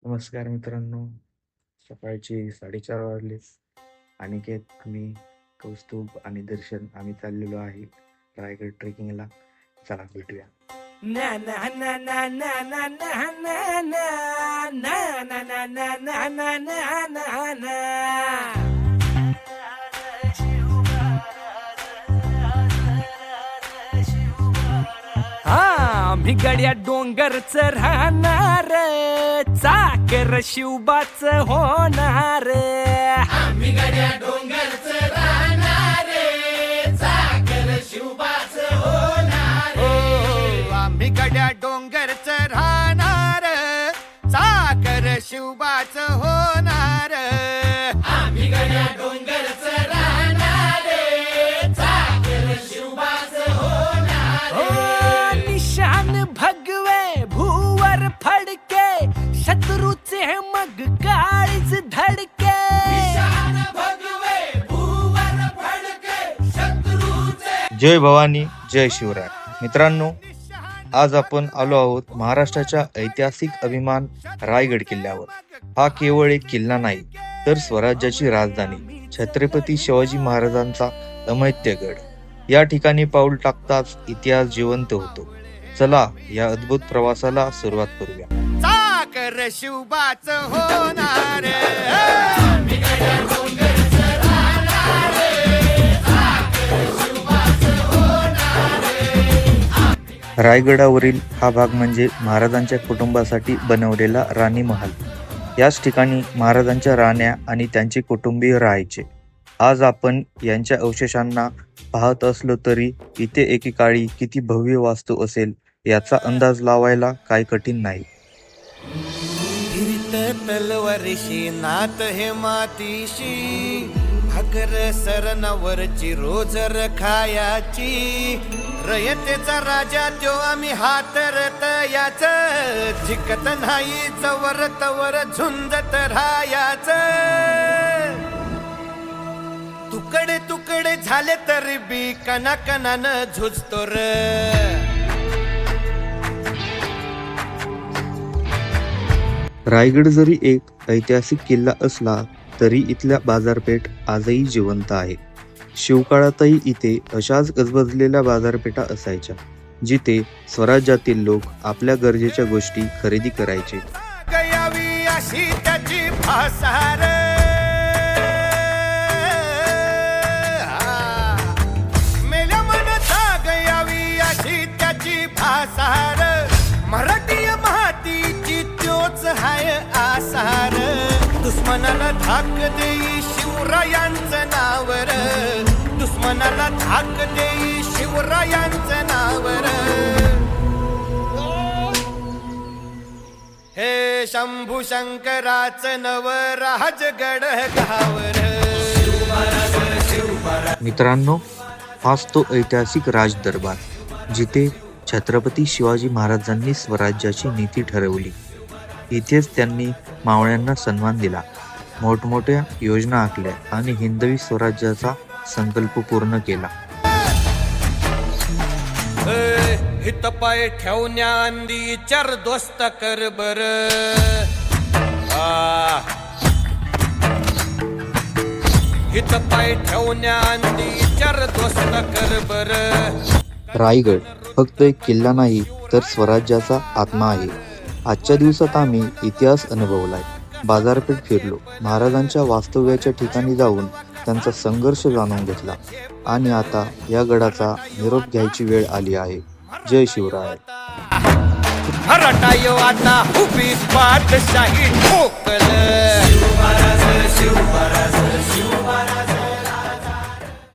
नमस्कार मित्रांनो, सकाळचे 4:30 वाजले. अनिकेत, मी, कौस्तुभ आणि दर्शन आम्ही चाललेलो आहे रायगड ट्रेकिंगला. चला भेटूया. ना ना ना ना ना ना ना ना ना ना ना ना ना ना ना ना ना ना. आम्ही गड्या डोंगरच राहणार, चाकर शिवबाच होणार. आम्ही गड्या डोंगरच राहणार, चाकर शिवबाच होणार. आम्ही गड्या डोंगरच राहणार, चाकर शिवबाच होणार. आम्ही गड्या डोंगरच राहणार, चाकर शिवबाच होणार. निशान भगवे भूवर फडके, शत्रूचे मग काळीच धडके. निशान भगवे भूवर फडके, शत्रूचे. जय भवानी, जय शिवराय. मित्रांनो, आज आपण आलो आहोत महाराष्ट्राच्या ऐतिहासिक अभिमान रायगड किल्ल्यावर. हा केवळ एक किल्ला नाही, तर स्वराज्याची राजधानी छत्रपती शिवाजी महाराजांचा अमैत्य गड. या ठिकाणी पाऊल टाकताच इतिहास जिवंत होतो. चला या अद्भुत प्रवासाला सुरुवात करूया. चाकर शिवबाच होणार. रायगडावरील हा भाग म्हणजे महाराजांच्या कुटुंबासाठी बनवलेला राणी महाल. याच ठिकाणी महाराजांच्या राण्या आणि त्यांचे कुटुंबीय राहायचे. आज आपण यांच्या अवशेषांना पाहत असलो तरी इथे एकेकाळी किती भव्य वास्तू असेल याचा अंदाज लावायला काही कठीण नाही. फिरत तलवारीशी नात हे मातीशी, भाकर सरणावरची रोज खायाची. रयतेचा राजा त्यो आम्ही हातरत याच, जिकत नाही जवर तवर झुंजत राहायाच. तुकडे तुकडे झाले तरी बी कणाकणानं झुजतो र. रायगड जरी एक ऐतिहासिक किल्ला असला तरी इथल्या बाजारपेठ आजही जिवंत आहे. शिवकाळातही इथे अशाच गजबजलेल्या बाजारपेठा असायच्या, जिथे स्वराज्यातील लोक आपल्या गरजेच्या गोष्टी खरेदी करायचे. गयावी अशी त्याची भासार, मेल्या मनता गयावी अशी त्याची भासार. मराठी मातीची त्योच हाय आसार. दुश्मनाला धाक देई शिवरायांचं नावर, दुश्मनाला धाक देई शिवरायांचं नावर. हे शंभू शंकराचं नव राजगड गावर. मित्रांनो, हाच तो ऐतिहासिक राज दरबार, जिथे छत्रपती शिवाजी महाराजांनी स्वराज्याची नीती ठरवली. इथेच त्यांनी मावळ्यांना सन्मान दिला, मोठमोठ्या योजना आखल्या आणि हिंदवी स्वराज्याचा संकल्प पूर्ण केला. हित पाय ठेवण्या अंदी चार दोस्त कर बर. हित पाय ठेवण्या अंदी चार दोस्त कर बर. रायगड फक्त एक किल्ला नाही, तर स्वराज्याचा आत्मा आहे. आजच्या दिवसात आम्ही इतिहास अनुभवलाय, बाजारपेठ फिरलो, महाराजांच्या वास्तव्याच्या ठिकाणी जाऊन त्यांचा संघर्ष जाणून घेतला आणि आता या गडाचा निरोप घ्यायची वेळ आली आहे. जय शिवराय. हरटायो आता उभी पाठशाही ठोकल. शिवमहाराज शिवमहाराज शिवमहाराज.